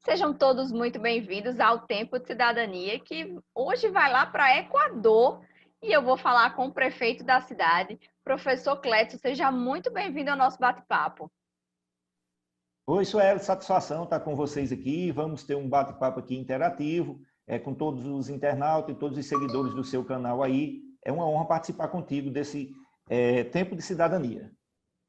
Sejam todos muito bem-vindos ao Tempo de Cidadania, que hoje vai lá para Equador e eu vou falar com o prefeito da cidade, professor Clécio. Seja muito bem-vindo ao nosso bate-papo. Oi, Sueli, satisfação estar com vocês aqui. Vamos ter um bate-papo aqui interativo, com todos os internautas e todos os seguidores do seu canal aí. É uma honra participar contigo desse Tempo de Cidadania.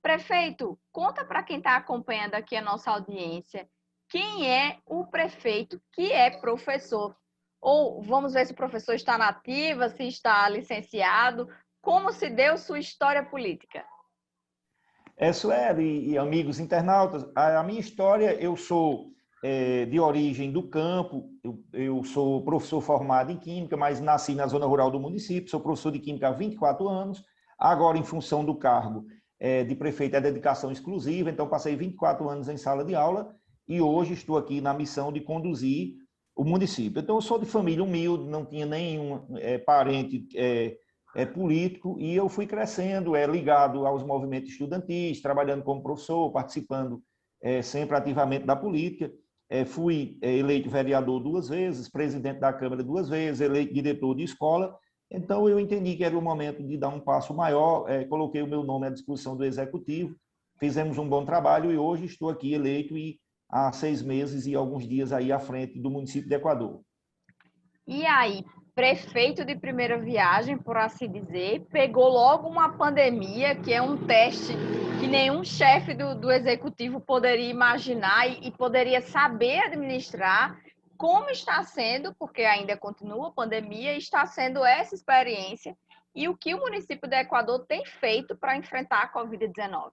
Prefeito, conta para quem está acompanhando aqui a nossa audiência, quem é o prefeito que é professor? Ou vamos ver se o professor está na ativa, se está licenciado, como se deu sua história política? Sueli e amigos internautas, a minha história, eu sou de origem do campo, eu sou professor formado em Química, mas nasci na zona rural do município, sou professor de Química há 24 anos, agora em função do cargo de prefeito é dedicação exclusiva, então passei 24 anos em sala de aula e hoje estou aqui na missão de conduzir o município. Então eu sou de família humilde, não tinha nenhum parente político e eu fui crescendo, ligado aos movimentos estudantis, trabalhando como professor, participando sempre ativamente da política. Fui eleito vereador 2 vezes, presidente da Câmara 2 vezes, eleito diretor de escola. Então, eu entendi que era o momento de dar um passo maior, coloquei o meu nome à disposição do Executivo, fizemos um bom trabalho e hoje estou aqui eleito e há 6 meses e alguns dias aí à frente do município de Equador. E aí, prefeito de primeira viagem, por assim dizer, pegou logo uma pandemia, que é um teste que nenhum chefe do executivo poderia imaginar e poderia saber administrar. Como está sendo, porque ainda continua a pandemia, está sendo essa experiência e o que o município do Equador tem feito para enfrentar a Covid-19?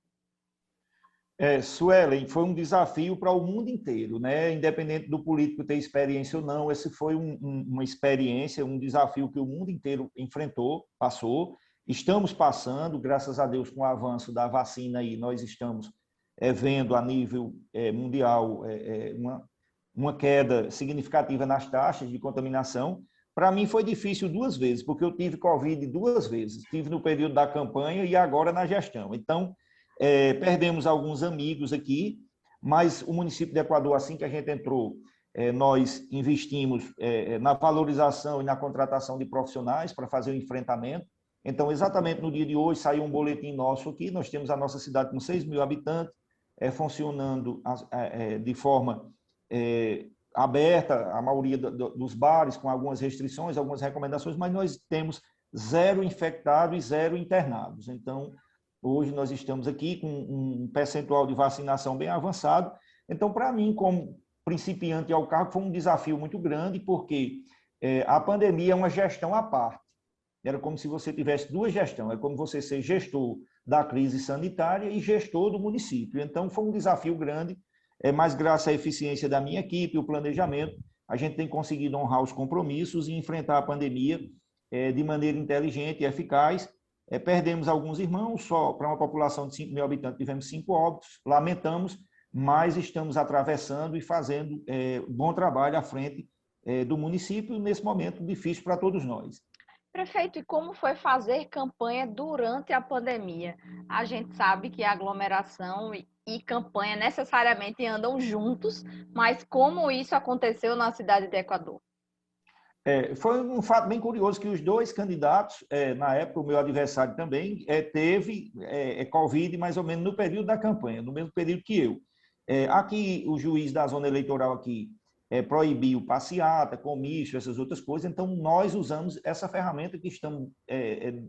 Suelen, foi um desafio para o mundo inteiro, né? Independente do político ter experiência ou não, esse foi uma experiência, um desafio que o mundo inteiro enfrentou, passou. Estamos passando, graças a Deus, com o avanço da vacina aí, nós estamos vendo a nível mundial uma queda significativa nas taxas de contaminação. Para mim foi difícil 2 vezes, porque eu tive Covid 2 vezes, tive no período da campanha e agora na gestão. Então, perdemos alguns amigos aqui, mas o município de Equador, assim que a gente entrou, nós investimos na valorização e na contratação de profissionais para fazer o enfrentamento. Então, exatamente no dia de hoje, saiu um boletim nosso aqui, nós temos a nossa cidade com 6 mil habitantes, funcionando de forma aberta, a maioria dos bares, com algumas restrições, algumas recomendações, mas nós temos 0 infectados e 0 internados. Então, hoje nós estamos aqui com um percentual de vacinação bem avançado. Então, para mim, como principiante ao cargo, foi um desafio muito grande, porque a pandemia é uma gestão à parte. Era como se você tivesse 2 gestões. É como você ser gestor da crise sanitária e gestor do município. Então, foi um desafio grande, mas graças à eficiência da minha equipe, o planejamento, a gente tem conseguido honrar os compromissos e enfrentar a pandemia de maneira inteligente e eficaz. Perdemos alguns irmãos, só para uma população de 5 mil habitantes tivemos 5 óbitos, lamentamos, mas estamos atravessando e fazendo bom trabalho à frente do município nesse momento difícil para todos nós. Prefeito, e como foi fazer campanha durante a pandemia? A gente sabe que a aglomeração e campanha necessariamente andam juntos, mas como isso aconteceu na cidade de Equador? Foi um fato bem curioso que os 2 candidatos, na época, o meu adversário também, teve Covid mais ou menos no período da campanha, no mesmo período que eu. Aqui, o juiz da zona eleitoral aqui proibiu passeata, comício, essas outras coisas, então nós usamos essa ferramenta que estamos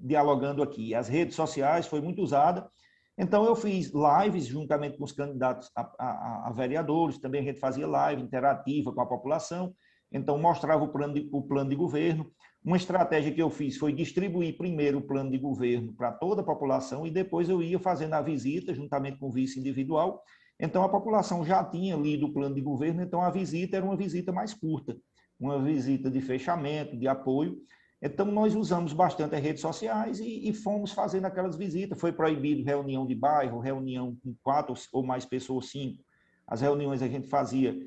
dialogando aqui. As redes sociais foi muito usada, então eu fiz lives juntamente com os candidatos a vereadores, também a gente fazia live interativa com a população, então mostrava o plano de governo. Uma estratégia que eu fiz foi distribuir primeiro o plano de governo para toda a população e depois eu ia fazendo a visita juntamente com o vice individual. Então a população já tinha lido o plano de governo, então a visita era uma visita mais curta, uma visita de fechamento, de apoio. Então nós usamos bastante as redes sociais e fomos fazendo aquelas visitas. Foi proibido reunião de bairro, reunião com 4 ou mais pessoas, 5. As reuniões a gente fazia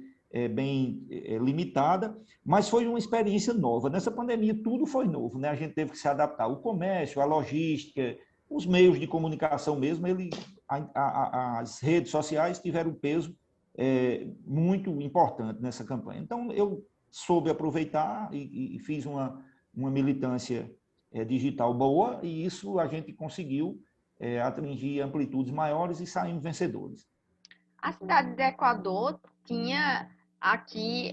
bem limitada, mas foi uma experiência nova. Nessa pandemia tudo foi novo, né? A gente teve que se adaptar. O comércio, a logística, os meios de comunicação mesmo, as redes sociais tiveram peso muito importante nessa campanha. Então, eu soube aproveitar e fiz uma militância digital boa, e isso a gente conseguiu atingir amplitudes maiores e saímos vencedores. A cidade de Equador tinha aqui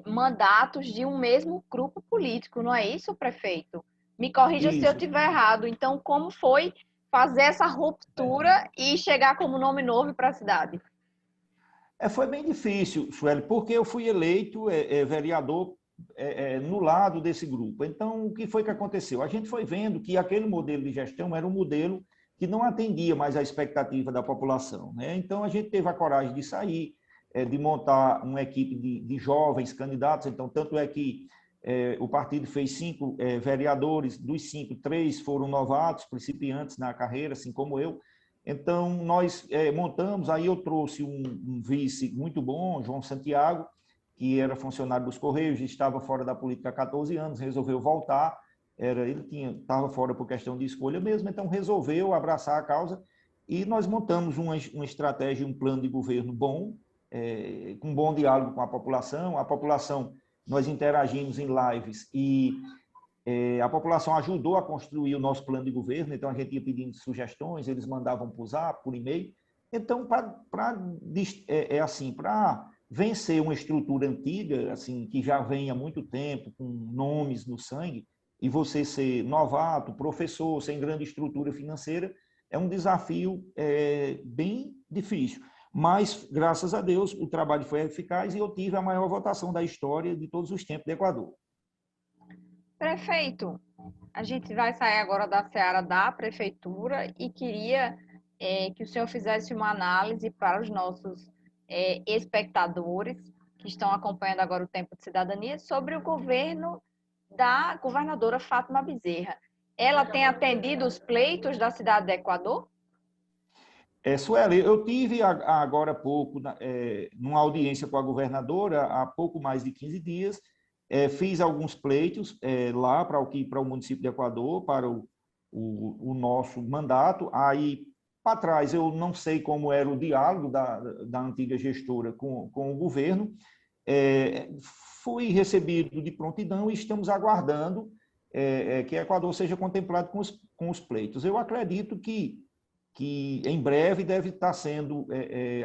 mandatos de um mesmo grupo político, não é isso, prefeito? Me corrija se eu Isso. estiver errado. Então, como foi fazer essa ruptura e chegar como nome novo para a cidade? Foi bem difícil, Sueli, porque eu fui eleito vereador no lado desse grupo. Então, o que foi que aconteceu? A gente foi vendo que aquele modelo de gestão era um modelo que não atendia mais à expectativa da população, né? Então, a gente teve a coragem de sair, de montar uma equipe de jovens candidatos. Então, tanto é que o partido fez 5 vereadores, dos 5, 3 foram novatos, principiantes na carreira, assim como eu. Então, nós montamos, aí eu trouxe um vice muito bom, João Santiago, que era funcionário dos Correios, estava fora da política há 14 anos, resolveu voltar, ele estava fora por questão de escolha mesmo, então resolveu abraçar a causa, e nós montamos uma estratégia, um plano de governo bom, com bom diálogo com a população, nós interagimos em lives e a população ajudou a construir o nosso plano de governo, então a gente ia pedindo sugestões, eles mandavam por zap, por e-mail. Então, para vencer uma estrutura antiga, assim, que já vem há muito tempo, com nomes no sangue, e você ser novato, professor, sem grande estrutura financeira, é um desafio bem difícil. Mas, graças a Deus, o trabalho foi eficaz e eu tive a maior votação da história de todos os tempos do Equador. Prefeito, a gente vai sair agora da seara da prefeitura e queria que o senhor fizesse uma análise para os nossos espectadores que estão acompanhando agora o Tempo de Cidadania sobre o governo da governadora Fátima Bezerra. Ela tem atendido os pleitos da cidade do Equador? Sueli, eu tive agora há pouco, numa audiência com a governadora, há pouco mais de 15 dias, fiz alguns pleitos lá para o município de Equador, para o nosso mandato. Aí, para trás, eu não sei como era o diálogo da antiga gestora com o governo. Fui recebido de prontidão e estamos aguardando que Equador seja contemplado com os pleitos. Eu acredito que em breve deve estar sendo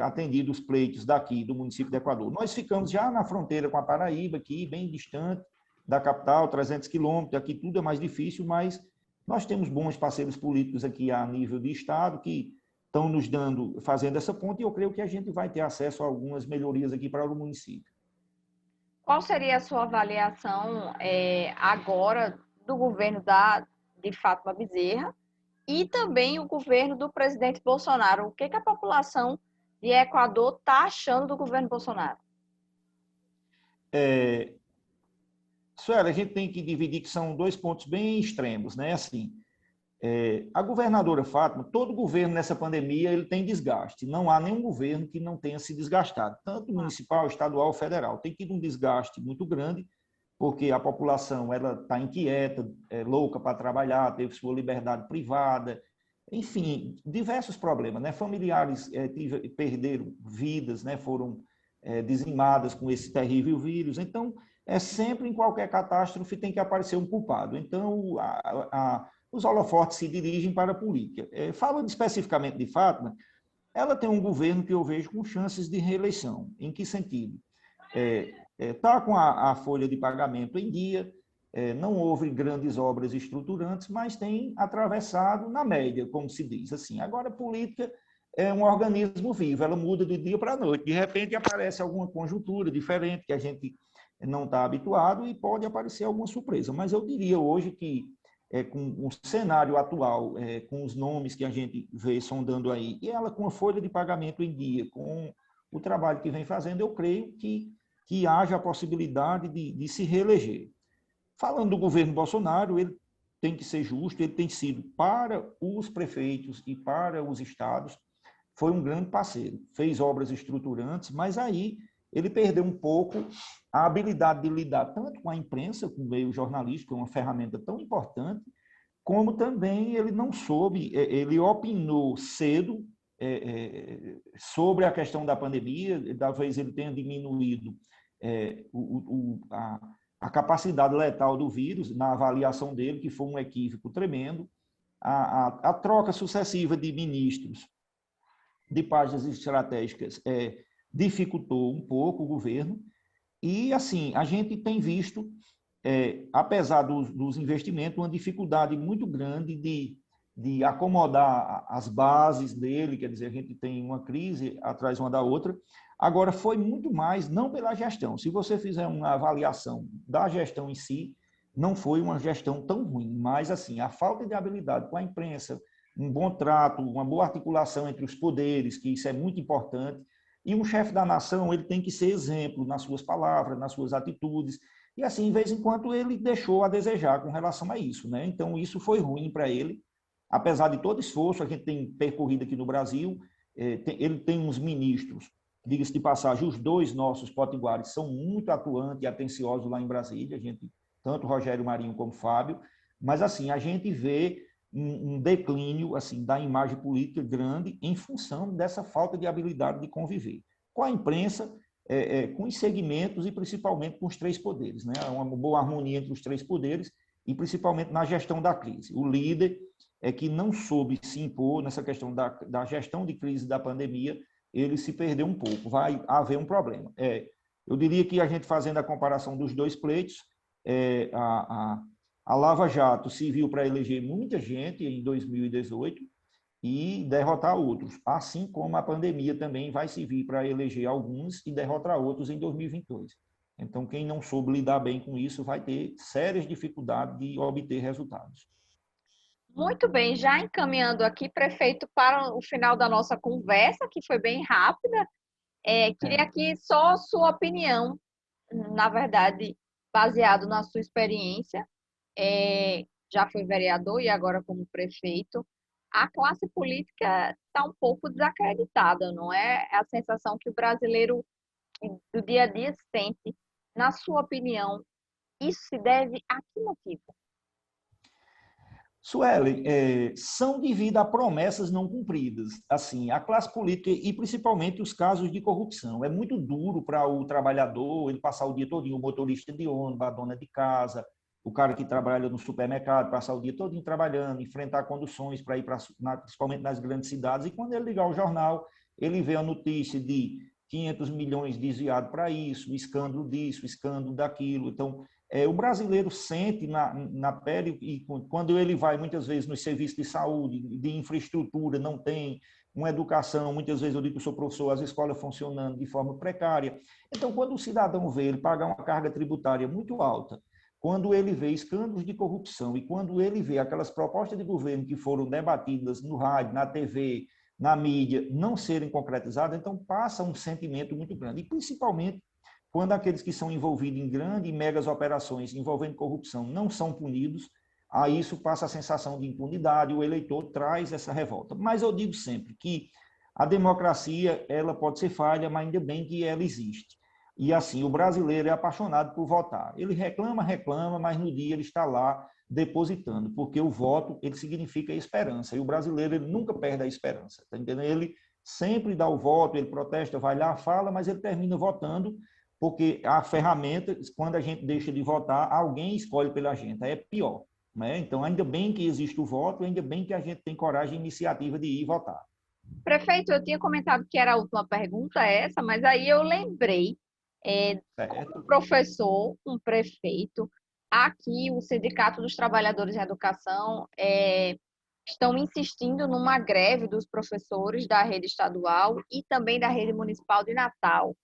atendido os pleitos daqui, do município de Equador. Nós ficamos já na fronteira com a Paraíba, aqui, bem distante da capital, 300 quilômetros, aqui tudo é mais difícil, mas nós temos bons parceiros políticos aqui a nível de Estado que estão nos fazendo essa ponte, e eu creio que a gente vai ter acesso a algumas melhorias aqui para o município. Qual seria a sua avaliação agora do governo de Fátima Bezerra e também o governo do presidente Bolsonaro? O que a população de Equador está achando do governo Bolsonaro? Sueli, a gente tem que dividir que são 2 pontos bem extremos, né? Assim, a governadora Fátima, todo governo nessa pandemia ele tem desgaste. Não há nenhum governo que não tenha se desgastado, tanto municipal, estadual, federal. Tem tido um desgaste muito grande, porque a população ela está inquieta, louca para trabalhar, teve sua liberdade privada, enfim, diversos problemas, né? Familiares perderam vidas, né? Foram dizimadas com esse terrível vírus. Então, sempre em qualquer catástrofe tem que aparecer um culpado. Então, os holofotes se dirigem para a política. Falando especificamente de Fátima, ela tem um governo que eu vejo com chances de reeleição. Em que sentido? Está com a folha de pagamento em dia, não houve grandes obras estruturantes, mas tem atravessado na média, como se diz. Assim. Agora, a política é um organismo vivo, ela muda do dia para a noite. De repente, aparece alguma conjuntura diferente que a gente não está habituado e pode aparecer alguma surpresa. Mas eu diria hoje que, com o cenário atual, com os nomes que a gente vê sondando aí, e ela com a folha de pagamento em dia, com o trabalho que vem fazendo, eu creio que haja a possibilidade de se reeleger. Falando do governo Bolsonaro, ele tem que ser justo, ele tem sido para os prefeitos e para os estados, foi um grande parceiro, fez obras estruturantes, mas aí ele perdeu um pouco a habilidade de lidar tanto com a imprensa, com o meio jornalístico, que é uma ferramenta tão importante, como também ele não soube, ele opinou cedo sobre a questão da pandemia, talvez ele tenha diminuído a capacidade letal do vírus, na avaliação dele, que foi um equívoco tremendo. A troca sucessiva de ministros de páginas estratégicas dificultou um pouco o governo. E, assim, a gente tem visto, apesar dos investimentos, uma dificuldade muito grande de acomodar as bases dele, quer dizer, a gente tem uma crise atrás uma da outra. Agora, foi muito mais, não pela gestão. Se você fizer uma avaliação da gestão em si, não foi uma gestão tão ruim, mas, assim, a falta de habilidade com a imprensa, um bom trato, uma boa articulação entre os poderes, que isso é muito importante. E um chefe da nação, ele tem que ser exemplo nas suas palavras, nas suas atitudes. E, assim, de vez em quando, ele deixou a desejar com relação a isso, né? Então, isso foi ruim para ele. Apesar de todo esforço, a gente tem percorrido aqui no Brasil, ele tem uns ministros, diga-se de passagem, os dois nossos potiguares são muito atuantes e atenciosos lá em Brasília, tanto Rogério Marinho como Fábio, mas, assim, a gente vê um declínio, assim, da imagem política grande em função dessa falta de habilidade de conviver com a imprensa, com os segmentos e principalmente com os três poderes, né? Uma boa harmonia entre os três poderes e principalmente na gestão da crise. O líder que não soube se impor nessa questão da gestão de crise da pandemia, ele se perdeu um pouco, vai haver um problema. Eu diria que a gente fazendo a comparação dos dois pleitos, a Lava Jato serviu para eleger muita gente em 2018 e derrotar outros, assim como a pandemia também vai servir para eleger alguns e derrotar outros em 2022. Então, quem não soube lidar bem com isso vai ter sérias dificuldades de obter resultados. Muito bem, já encaminhando aqui, prefeito, para o final da nossa conversa, que foi bem rápida, queria aqui só sua opinião, na verdade, baseado na sua experiência, já foi vereador e agora como prefeito, a classe política está um pouco desacreditada, não é? É a sensação que o brasileiro do dia a dia sente. Na sua opinião, isso se deve a que motivo? Sueli, são devido a promessas não cumpridas. Assim, a classe política e principalmente os casos de corrupção. É muito duro para o trabalhador ele passar o dia todo, o motorista de ônibus, a dona de casa, o cara que trabalha no supermercado, passar o dia todo trabalhando, enfrentar conduções para ir principalmente nas grandes cidades. E quando ele ligar o jornal, ele vê a notícia de 500 milhões desviados para isso, escândalo disso, escândalo daquilo. Então, o brasileiro sente na pele, e quando ele vai muitas vezes nos serviços de saúde, de infraestrutura, não tem uma educação, muitas vezes eu digo que eu sou professor, as escolas funcionando de forma precária. Então, quando o cidadão vê ele pagar uma carga tributária muito alta, quando ele vê escândalos de corrupção e quando ele vê aquelas propostas de governo que foram debatidas no rádio, na TV, na mídia, não serem concretizadas, então passa um sentimento muito grande. E principalmente quando aqueles que são envolvidos em grandes e megas operações envolvendo corrupção não são punidos, aí isso passa a sensação de impunidade, o eleitor traz essa revolta. Mas eu digo sempre que a democracia ela pode ser falha, mas ainda bem que ela existe. E assim, o brasileiro é apaixonado por votar. Ele reclama, mas no dia ele está lá depositando, porque o voto ele significa esperança, e o brasileiro ele nunca perde a esperança, tá entendendo? Ele sempre dá o voto, ele protesta, vai lá, fala, mas ele termina votando, porque a ferramenta, quando a gente deixa de votar, alguém escolhe pela gente, aí é pior, né? Então, ainda bem que existe o voto, ainda bem que a gente tem coragem e iniciativa de ir votar. Prefeito, eu tinha comentado que era a última pergunta essa, mas aí eu lembrei, como professor, um prefeito, aqui o Sindicato dos Trabalhadores em Educação estão insistindo numa greve dos professores da rede estadual e também da rede municipal de Natal.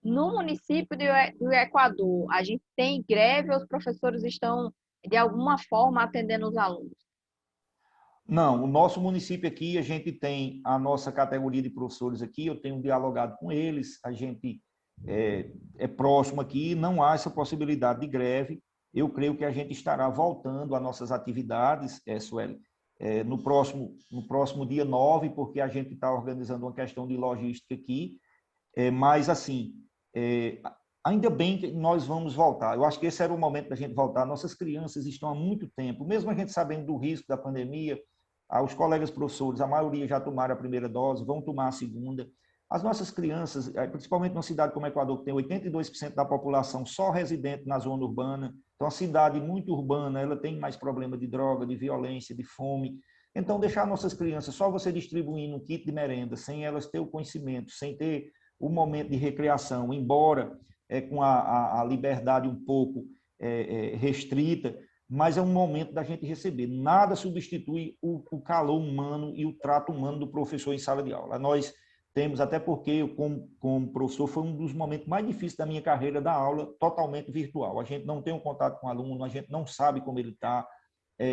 No município do Equador, a gente tem greve ou os professores estão, de alguma forma, atendendo os alunos? Não, o nosso município aqui, a gente tem a nossa categoria de professores aqui, eu tenho dialogado com eles, a gente é próximo aqui, não há essa possibilidade de greve. Eu creio que a gente estará voltando às nossas atividades, Sueli, no próximo dia 9, porque a gente está organizando uma questão de logística aqui, mas assim, ainda bem que nós vamos voltar. Eu acho que esse era o momento da gente voltar. Nossas crianças estão há muito tempo, mesmo a gente sabendo do risco da pandemia, Os colegas professores, a maioria já tomaram a primeira dose, vão tomar a segunda. As nossas crianças, principalmente numa cidade como Equador, que tem 82% da população só residente na zona urbana, então a cidade muito urbana, ela tem mais problema de droga, de violência, de fome. Então, deixar nossas crianças, só você distribuindo um kit de merenda, sem elas ter o conhecimento, sem ter o momento de recreação, embora com a liberdade um pouco restrita, mas é um momento da gente receber. Nada substitui o calor humano e o trato humano do professor em sala de aula. Nós temos, até porque eu, como professor, foi um dos momentos mais difíceis da minha carreira da aula, totalmente virtual. A gente não tem um contato com o aluno, a gente não sabe como ele está.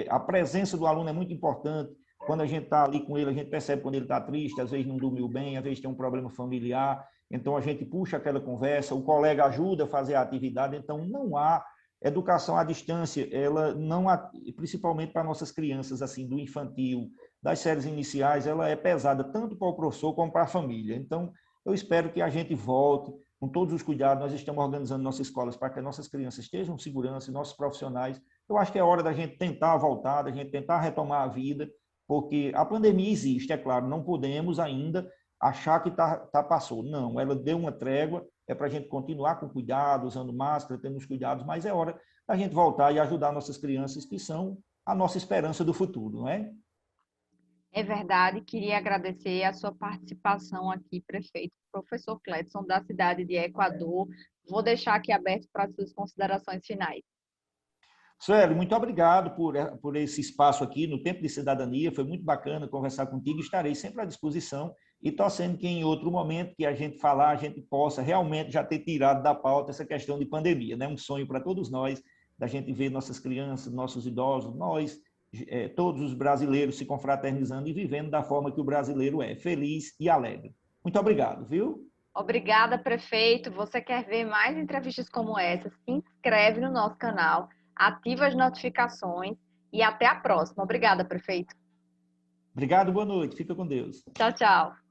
A presença do aluno é muito importante. Quando a gente está ali com ele, a gente percebe quando ele está triste, às vezes não dormiu bem, às vezes tem um problema familiar. Então, a gente puxa aquela conversa, o colega ajuda a fazer a atividade. Então, não há educação à distância, ela não há, principalmente para nossas crianças, assim, do infantil, das séries iniciais, ela é pesada tanto para o professor como para a família. Então, eu espero que a gente volte com todos os cuidados. Nós estamos organizando nossas escolas para que nossas crianças estejam em segurança, nossos profissionais. Eu acho que é hora da gente tentar voltar, da gente tentar retomar a vida, porque a pandemia existe, é claro, não podemos ainda achar que passou. Não, ela deu uma trégua, é para a gente continuar com cuidado, usando máscara, tendo os cuidados, mas é hora da gente voltar e ajudar nossas crianças, que são a nossa esperança do futuro, não é? É verdade, queria agradecer a sua participação aqui, prefeito, professor Cledson, da cidade de Equador. Vou deixar aqui aberto para as suas considerações finais. Sueli, muito obrigado por esse espaço aqui no Tempo de Cidadania. Foi muito bacana conversar contigo. Estarei sempre à disposição e torcendo que em outro momento que a gente falar, a gente possa realmente já ter tirado da pauta essa questão de pandemia, né? Um sonho para todos nós, da gente ver nossas crianças, nossos idosos, nós, todos os brasileiros se confraternizando e vivendo da forma que o brasileiro é, feliz e alegre. Muito obrigado, viu? Obrigada, prefeito. Você quer ver mais entrevistas como essa? Se inscreve no nosso canal, ativa as notificações e até a próxima. Obrigada, prefeito. Obrigado, boa noite. Fica com Deus. Tchau, tchau.